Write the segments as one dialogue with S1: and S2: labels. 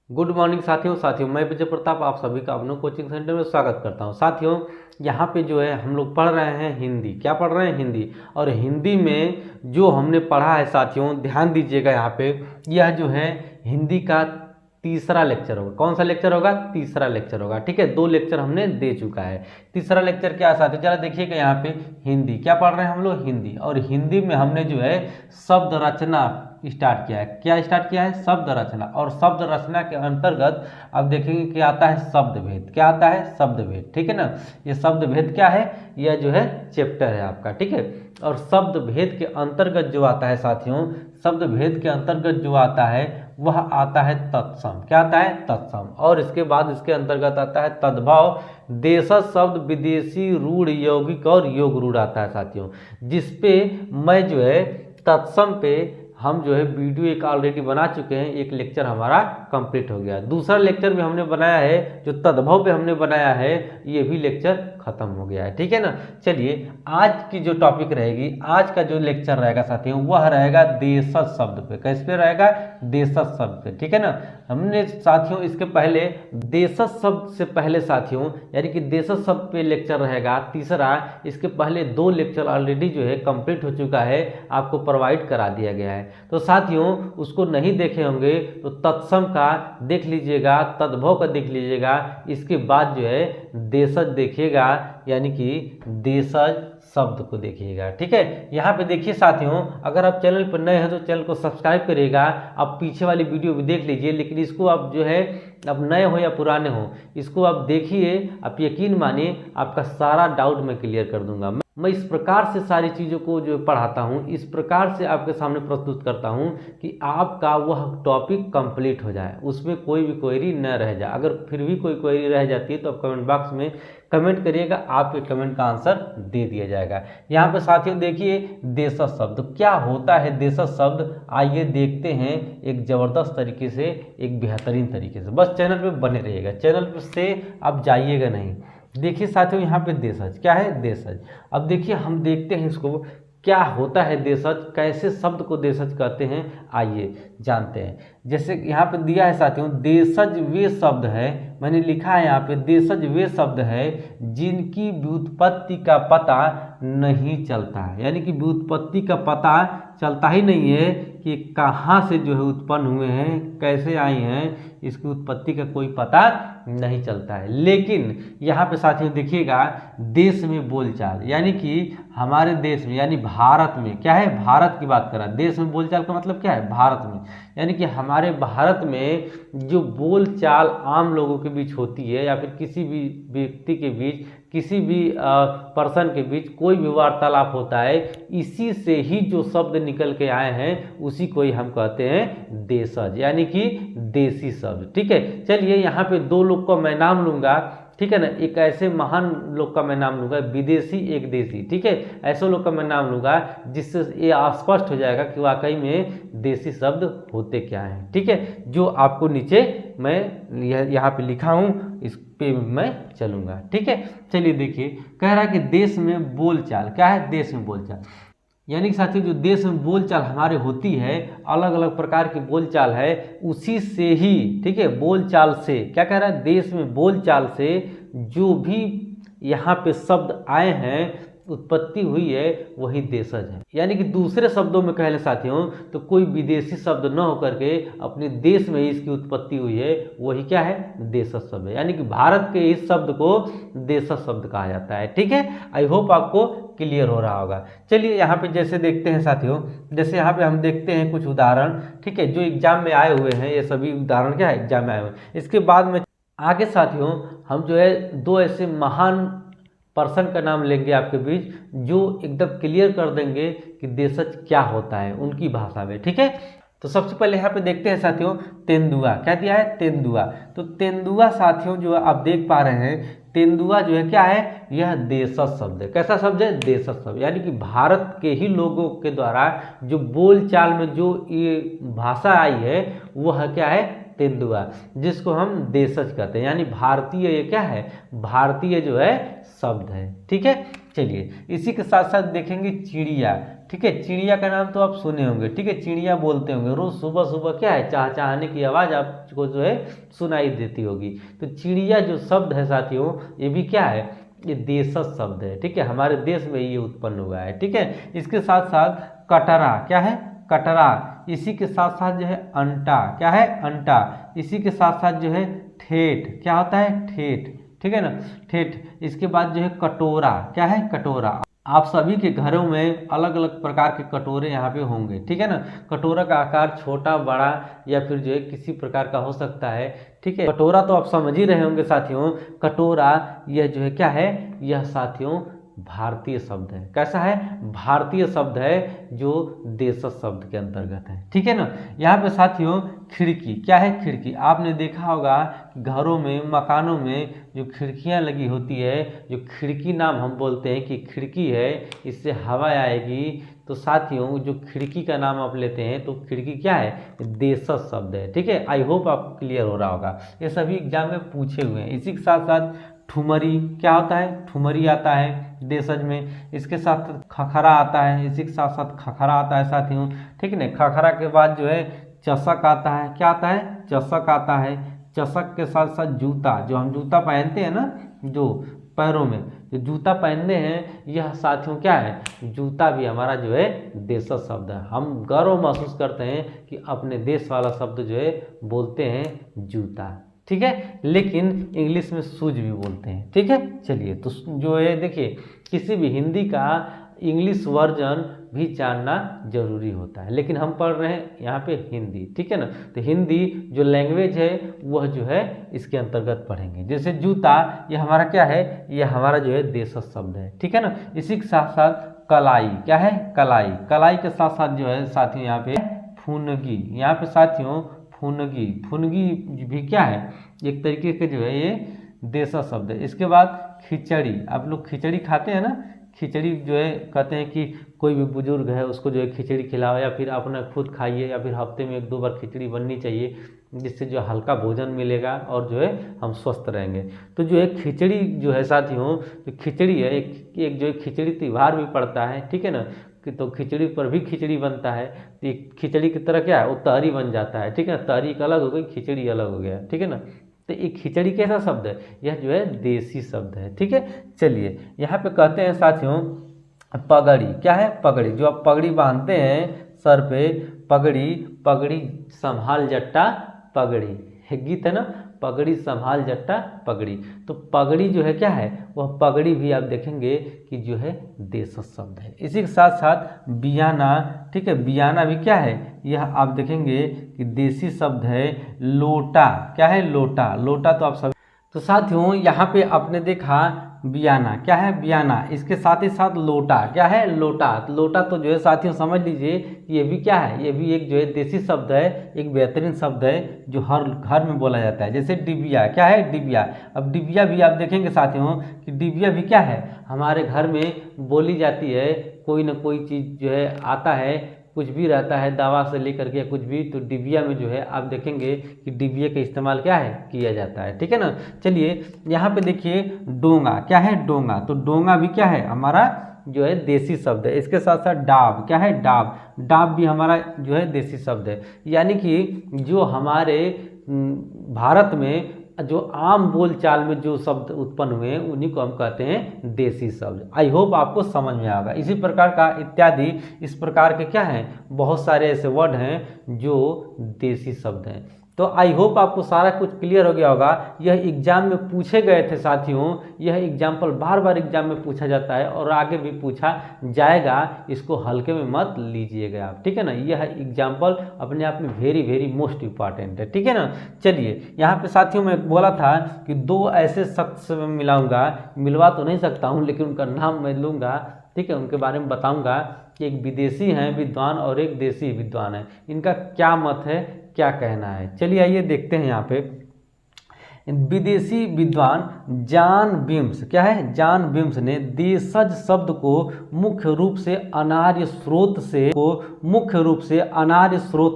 S1: Good morning साथियों मैं विजय प्रताप आप सभी का अपने कोचिंग सेंटर में स्वागत करता हूं। साथियों यहाँ पे जो है हम लोग पढ़ रहे हैं हिंदी। क्या पढ़ रहे हैं? हिंदी। और हिंदी में जो हमने पढ़ा है साथियों, ध्यान दीजिएगा यहाँ पे, यह जो है हिंदी का तीसरा लेक्चर होगा। कौन सा लेक्चर होगा? तीसरा लेक्चर होगा। ठीक है, 2 लेक्चर हमने दे चुका है। तीसरा लेक्चर क्या है साथियों? जरा देखिएगा यहाँ पे, हिंदी। क्या पढ़ रहे हैं हम लोग? हिंदी। और हिंदी में हमने जो है शब्द रचना स्टार्ट किया है। क्या स्टार्ट किया है? शब्द रचना। और शब्द रचना के अंतर्गत अब देखेंगे क्या आता है? शब्द भेद। क्या आता है? शब्द भेद। ठीक है ना, ये शब्द भेद क्या है? यह जो है चैप्टर है आपका। ठीक है, और शब्द भेद के अंतर्गत जो आता है साथियों, शब्द भेद के अंतर्गत जो आता है वह आता है तत्सम। क्या आता है? तत्सम। और इसके बाद इसके अंतर्गत आता है तद्भव, देशज शब्द, विदेशी, रूढ़, यौगिक और योग रूढ़ आता है साथियों, जिसपे मैं जो है तत्सम पे हम जो है वीडियो एक ऑलरेडी बना चुके हैं। एक लेक्चर हमारा कंप्लीट हो गया। दूसरा लेक्चर भी हमने बनाया है जो तद्भव पे हमने बनाया है, ये भी लेक्चर खत्म हो गया है। ठीक है ना। चलिए आज की जो टॉपिक रहेगी, आज का जो लेक्चर रहेगा साथियों, वह रहेगा देशज शब्द पे। किस पे रहेगा? देशज शब्द पे। ठीक है ना। हमने साथियों इसके पहले देशज शब्द से पहले साथियों, यानी कि देशज शब्द पे लेक्चर रहेगा तीसरा। इसके पहले 2 लेक्चर ऑलरेडी जो है कंप्लीट हो चुका है, आपको प्रोवाइड करा दिया गया है। तो साथियों उसको नहीं देखे होंगे तो तत्सम का देख लीजिएगा, तद्भव का देख लीजिएगा, इसके बाद जो है देशज देखिएगा, यानी कि देशज शब्द को देखिएगा। ठीक है, यहाँ पे देखिए साथियों, अगर आप चैनल पर नए हैं तो चैनल को सब्सक्राइब करिएगा। आप पीछे वाली वीडियो भी देख लीजिए, लेकिन इसको आप जो है, अब नए हो या पुराने हो, इसको आप देखिए। आप यकीन मानिए आपका सारा डाउट मैं क्लियर कर दूंगा। मैं इस प्रकार से सारी चीज़ों को जो पढ़ाता हूँ, इस प्रकार से आपके सामने प्रस्तुत करता हूँ कि आपका वह टॉपिक कंप्लीट हो जाए, उसमें कोई भी क्वेरी न रह जाए। अगर फिर भी कोई क्वेरी रह जाती है तो आप कमेंट बॉक्स में कमेंट करिएगा, आपके कमेंट का आंसर दे दिया जाएगा। यहाँ पे साथियों देखिए देशज शब्द क्या होता है। देशज शब्द आइए देखते हैं एक ज़बरदस्त तरीके से, एक बेहतरीन तरीके से। बस चैनल पे बने रहिएगा, चैनल से आप जाइएगा नहीं। देखिए साथियों यहाँ पे देशज क्या है? देशज। अब देखिए हम देखते हैं इसको क्या होता है देशज, कैसे शब्द को देशज कहते हैं, आइए जानते हैं। जैसे यहाँ पे दिया है साथियों, देशज वे शब्द है, मैंने लिखा है यहाँ पे, देशज वे शब्द है जिनकी व्युत्पत्ति का पता नहीं चलता है। यानी कि व्युत्पत्ति का पता चलता ही नहीं है कि कहाँ से जो है उत्पन्न हुए हैं, कैसे आए हैं, इसकी उत्पत्ति का कोई पता नहीं चलता है। लेकिन यहाँ पे साथियों देखिएगा, देश में बोलचाल, यानी कि हमारे देश में, यानी भारत में, क्या है? भारत की बात कर रहा है। देश में बोलचाल का मतलब क्या है? भारत में, यानी कि हमारे भारत में जो बोलचाल आम लोगों के बीच होती है, या फिर किसी भी व्यक्ति के बीच, किसी भी पर्सन के बीच कोई भी वार्तालाप होता है, इसी से ही जो शब्द निकल के आए हैं उसी को ही हम कहते हैं देशज, यानी कि देसी शब्द। ठीक है, चलिए यहाँ पे 2 लोग का मैं नाम लूंगा। ठीक है ना, एक ऐसे महान लोग का मैं नाम लूंगा, विदेशी एक देसी। ठीक है, ऐसे लोग का मैं नाम लूंगा जिससे ये स्पष्ट हो जाएगा कि वाकई में देसी शब्द होते क्या हैं। ठीक है, जो आपको नीचे मैं यहाँ पे लिखा हूँ, इस पे मैं चलूंगा। ठीक है, चलिए देखिए, कह रहा है कि देश में बोलचाल। क्या है? देश में बोलचाल, यानी कि साथियों जो देश में बोलचाल हमारे होती है, अलग अलग प्रकार की बोलचाल है, उसी से ही, ठीक है, बोलचाल से, क्या कह रहा है? देश में बोलचाल से जो भी यहाँ पे शब्द आए हैं, उत्पत्ति हुई है, वही देशज है। यानी कि दूसरे शब्दों में कह ले साथियों, तो कोई विदेशी शब्द न होकर के अपने देश में ही इसकी उत्पत्ति हुई है, वही क्या है? देशज शब्द है। यानी कि भारत के इस शब्द को देशज शब्द कहा जाता है। ठीक है, आई होप आपको क्लियर हो रहा होगा। चलिए यहाँ पे जैसे देखते हैं साथियों, जैसे यहाँ पे हम देखते हैं कुछ उदाहरण, ठीक है, जो एग्जाम में आए हुए हैं। ये सभी उदाहरण क्या है? एग्जाम में आए हुए हैं। इसके बाद में आगे साथियों हम जो है 2 ऐसे महान पर्सन का नाम लेंगे आपके बीच, जो एकदम क्लियर कर देंगे कि देशज क्या होता है उनकी भाषा में। ठीक है, तो सबसे पहले यहाँ पे देखते हैं साथियों, तेंदुआ। क्या दिया है? तेंदुआ। तो तेंदुआ साथियों जो आप देख पा रहे हैं, तेंदुआ जो है क्या है? यह देशज शब्द है। कैसा शब्द है? देशज शब्द। यानी कि भारत के ही लोगों के द्वारा जो बोलचाल में जो ये भाषा आई है, वह क्या है? तेंदुआ, जिसको हम देशज कहते हैं। यानी भारतीय, ये क्या है? भारतीय जो है शब्द है। ठीक है, चलिए इसी के साथ साथ देखेंगे चिड़िया। ठीक है, चिड़िया का नाम तो आप सुने होंगे, ठीक है, चिड़िया बोलते होंगे रोज सुबह सुबह, क्या है, चहचहाने की आवाज़ आपको जो है सुनाई देती होगी। तो चिड़िया जो शब्द है साथियों, ये भी क्या है, ये देशज शब्द है, ठीक है, हमारे देश में ये उत्पन्न हुआ है, ठीक है। इसके साथ साथ कटरा, क्या है, कटरा, इसी के साथ साथ जो है अंटा, क्या है, अंटा, इसी के साथ साथ जो है ठेठ, क्या होता है, ठेठ, ठीक है ना, ठेठ। इसके बाद जो है कटोरा, क्या है, कटोरा। आप सभी के घरों में अलग अलग प्रकार के कटोरे यहाँ पे होंगे, ठीक है ना। कटोरा का आकार छोटा, बड़ा या फिर जो है किसी प्रकार का हो सकता है, ठीक है। कटोरा तो आप समझ ही रहे होंगे साथियों, कटोरा यह जो है क्या है, यह साथियों भारतीय शब्द है। कैसा है, भारतीय शब्द है, जो देशज शब्द के अंतर्गत है, ठीक है ना। यहाँ पे साथियों खिड़की, क्या है, खिड़की। आपने देखा होगा घरों में, मकानों में जो खिड़कियाँ लगी होती है, जो खिड़की नाम हम बोलते हैं कि खिड़की है, इससे हवा आएगी। तो साथियों जो खिड़की का नाम आप लेते हैं तो खिड़की क्या है, देशज शब्द है, ठीक है। आई होप आपको क्लियर हो रहा होगा, ये सभी एग्जाम में पूछे हुए हैं। इसी के साथ साथ ठुमरी, क्या होता है, ठुमरी आता है देशज में। इसके साथ खखरा आता है, इसी के साथ साथ खखरा आता है साथियों, ठीक है ना। खखरा के बाद जो है चषक आता है, क्या आता है, चषक आता है। चषक के साथ साथ जूता, जो हम जूता पहनते हैं ना, जो पैरों में जो जूता पहनते हैं, यह साथियों क्या है, जूता भी हमारा जो है देशज शब्द है। हम गर्व महसूस करते हैं कि अपने देश वाला शब्द जो है बोलते हैं जूता, ठीक है, लेकिन इंग्लिश में शूज भी बोलते हैं, ठीक है। चलिए, तो जो है देखिए, किसी भी हिंदी का इंग्लिश वर्जन भी जानना जरूरी होता है, लेकिन हम पढ़ रहे हैं यहाँ पे हिंदी, ठीक है ना। तो हिंदी जो लैंग्वेज है वह जो है इसके अंतर्गत पढ़ेंगे। जैसे जूता, ये हमारा क्या है, ये हमारा जो है देशज शब्द है, ठीक है ना। इसी के साथ साथ कलाई, क्या है, कलाई। कलाई के साथ साथ जो है साथियों यहाँ पे फुनगी, यहाँ पे साथियों फुनगी, फुनगी भी क्या है, एक तरीके के जो है ये देशज शब्द है। इसके बाद खिचड़ी, आप लोग खिचड़ी खाते हैं ना, खिचड़ी जो है कहते हैं कि कोई भी बुजुर्ग है उसको जो है खिचड़ी खिलाओ, या फिर अपना खुद खाइए, या फिर हफ्ते में 1-2 बार खिचड़ी बननी चाहिए, जिससे जो हल्का भोजन मिलेगा और जो है हम स्वस्थ रहेंगे। तो जो है खिचड़ी जो है साथियों, जो खिचड़ी है एक जो है खिचड़ी त्यौहार भी पड़ता है, ठीक है ना। तो खिचड़ी पर भी खिचड़ी बनता है, तो एक खिचड़ी की तरह क्या है, वो तहरी बन जाता है, ठीक है ना। तहरी एक अलग हो गई, खिचड़ी अलग हो गया, ठीक है ना। तो एक खिचड़ी कैसा शब्द है, यह जो है देसी शब्द है, ठीक है। चलिए, यहाँ पे कहते हैं साथियों पगड़ी, क्या है, पगड़ी। जो आप पगड़ी बांधते हैं सर पे, पगड़ी, पगड़ी संभाल जट्टा पगड़ी, है गीत है ना, पगड़ी संभाल जट्टा पगड़ी। तो पगड़ी जो है क्या है, वह पगड़ी भी आप देखेंगे कि जो है देशज शब्द है। इसी के साथ साथ बियाना, ठीक है, बियाना भी क्या है, यह आप देखेंगे कि देसी शब्द है। लोटा, क्या है, लोटा, लोटा तो आप सब। तो साथियों यहाँ पे आपने देखा बियाना, क्या है, बियाना। इसके साथ ही साथ लोटा, क्या है, लोटा। लोटा तो जो है साथियों समझ लीजिए ये भी क्या है, ये भी एक जो है देसी शब्द है, एक बेहतरीन शब्द है जो हर घर में बोला जाता है। जैसे डिबिया, क्या है, डिबिया। अब डिबिया भी आप देखेंगे साथियों कि डिबिया भी क्या है, हमारे घर में बोली जाती है। कोई ना कोई चीज़ जो है आता है, कुछ भी रहता है, दवा से लेकर के कुछ भी, तो डिबिया में जो है आप देखेंगे कि डिबिया का इस्तेमाल क्या है, किया जाता है, ठीक है ना। चलिए, यहाँ पे देखिए डोंगा, क्या है, डोंगा। तो डोंगा भी क्या है, हमारा जो है देसी शब्द है। इसके साथ साथ डाब, क्या है, डाब। डाब भी हमारा जो है देसी शब्द है। यानी कि जो हमारे भारत में जो आम बोल चाल में जो शब्द उत्पन्न हुए हैं उन्हीं को हम कहते हैं देसी शब्द। आई होप आपको समझ में आएगा। इसी प्रकार का इत्यादि इस प्रकार के क्या हैं, बहुत सारे ऐसे वर्ड हैं जो देसी शब्द हैं। तो आई होप आपको सारा कुछ क्लियर हो गया होगा। यह एग्जाम में पूछे गए थे साथियों, यह एग्जाम्पल बार बार एग्जाम में पूछा जाता है और आगे भी पूछा जाएगा, इसको हल्के में मत लीजिएगा आप, ठीक है ना। यह एग्जाम्पल अपने आप में वेरी वेरी मोस्ट इंपॉर्टेंट है, ठीक है ना। चलिए, यहाँ पे साथियों मैं बोला था कि 2 ऐसे शख्स से मैं मिलाऊंगा, मिलवा तो नहीं सकता हूँ लेकिन उनका नाम मैं लूँगा, ठीक है, उनके बारे में बताऊँगा कि एक विदेशी हैं विद्वान और एक देसी विद्वान है, इनका क्या मत है, क्या कहना है। चलिए आइए देखते हैं। यहाँ पे विदेशी विद्वान जॉन बिम्स, क्या है, जॉन बिम्स ने देशज शब्द को मुख्य रूप से अनार्य स्रोत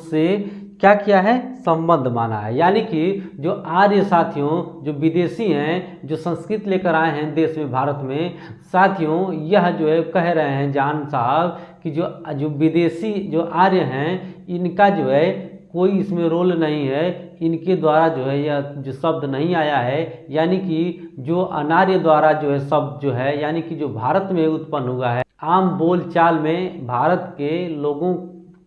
S1: से क्या किया है, संबंध माना है। यानी कि जो आर्य साथियों, जो विदेशी हैं, जो संस्कृत लेकर आए हैं देश में, भारत में साथियों, यह जो है कह रहे हैं जान साहब कि जो विदेशी जो आर्य हैं, इनका जो है कोई इसमें रोल नहीं है, इनके द्वारा जो है यह जो शब्द नहीं आया है। यानी कि जो अनार्य द्वारा जो है शब्द जो है, यानी कि जो भारत में उत्पन्न हुआ है, आम बोलचाल में भारत के लोगों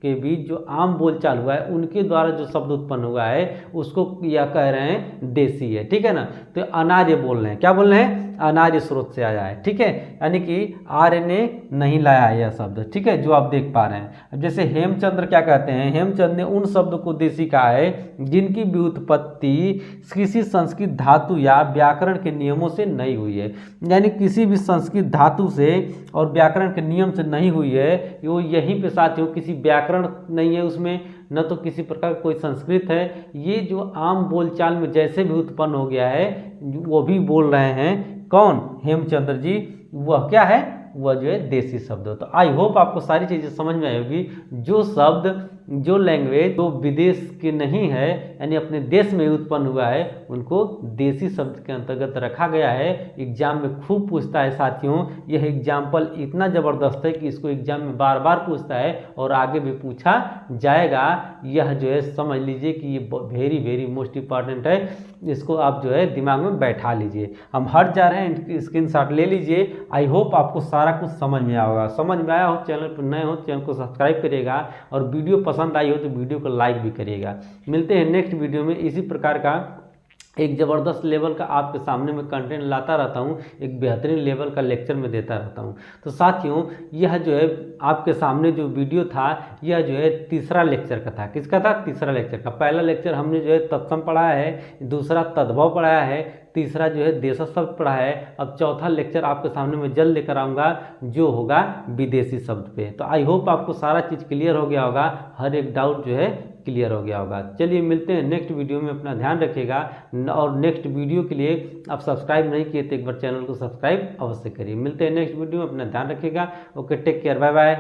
S1: के बीच जो आम बोलचाल हुआ है, उनके द्वारा जो शब्द उत्पन्न हुआ है, उसको यह कह रहे हैं देसी है। ठीक है ना, तो अनार्य बोल रहे हैं, क्या बोल रहे हैं, अनार्य स्रोत से आया है। ठीक है, यानी कि आर्य ने नहीं लाया है यह शब्द। ठीक है, जो आप देख पा रहे हैं। अब जैसे हेमचंद्र क्या कहते हैं, हेमचंद्र ने उन शब्द को देसी कहा है जिनकी व्युत्पत्ति किसी संस्कृत धातु या व्याकरण के नियमों से नहीं हुई है। यानी किसी भी संस्कृत धातु से और व्याकरण के नियम से नहीं हुई है, वो यहीं पे साथियों किसी व्याकरण नहीं है उसमें, न तो किसी प्रकार का कोई संस्कृत है। ये जो आम बोलचाल में जैसे भी उत्पन्न हो गया है, वो भी बोल रहे हैं कौन, हेमचंद्र जी, वह क्या है, वह जो है देसी शब्द हो। तो आई होप आपको सारी चीज़ें समझ में आई होगी। जो शब्द, जो लैंग्वेज जो विदेश के नहीं है, यानी अपने देश में उत्पन्न हुआ है, उनको देसी शब्द के अंतर्गत रखा गया है। एग्जाम में खूब पूछता है साथियों, यह एग्जाम्पल इतना ज़बरदस्त है कि इसको एग्जाम में बार बार पूछता है और आगे भी पूछा जाएगा। यह जो है समझ लीजिए कि ये वेरी वेरी मोस्ट इंपॉर्टेंट है, इसको आप जो है दिमाग में बैठा लीजिए। हम हट जा रहे हैं, स्क्रीनशॉट ले लीजिए। आई होप आपको सारा कुछ समझ में आया होगा। समझ में आया हो, चैनल पर नए हो चैनल को सब्सक्राइब करिएगा, और वीडियो पसंद आई हो तो वीडियो को लाइक भी करिएगा। मिलते हैं नेक्स्ट वीडियो में। इसी प्रकार का एक ज़बरदस्त लेवल का आपके सामने में कंटेंट लाता रहता हूँ, एक बेहतरीन लेवल का लेक्चर में देता रहता हूँ। तो साथियों, यह जो है आपके सामने जो वीडियो था, यह जो है तीसरा लेक्चर का था। किसका था, तीसरा लेक्चर का। पहला लेक्चर हमने जो है तत्सम पढ़ाया है, दूसरा तद्भव पढ़ाया है, तीसरा जो है देशज शब्द पढ़ा है। अब चौथा लेक्चर आपके सामने में जल्द लेकर आऊँगा, जो होगा विदेशी शब्द पे। तो आई होप आपको सारा चीज़ क्लियर हो गया होगा, हर एक डाउट जो है क्लियर हो गया होगा। चलिए मिलते हैं नेक्स्ट वीडियो में, अपना ध्यान रखिएगा। और नेक्स्ट वीडियो के लिए आप सब्सक्राइब नहीं किए तो एक बार चैनल को सब्सक्राइब अवश्य करिए। मिलते हैं नेक्स्ट वीडियो में, अपना ध्यान रखिएगा। Okay, take care, bye bye.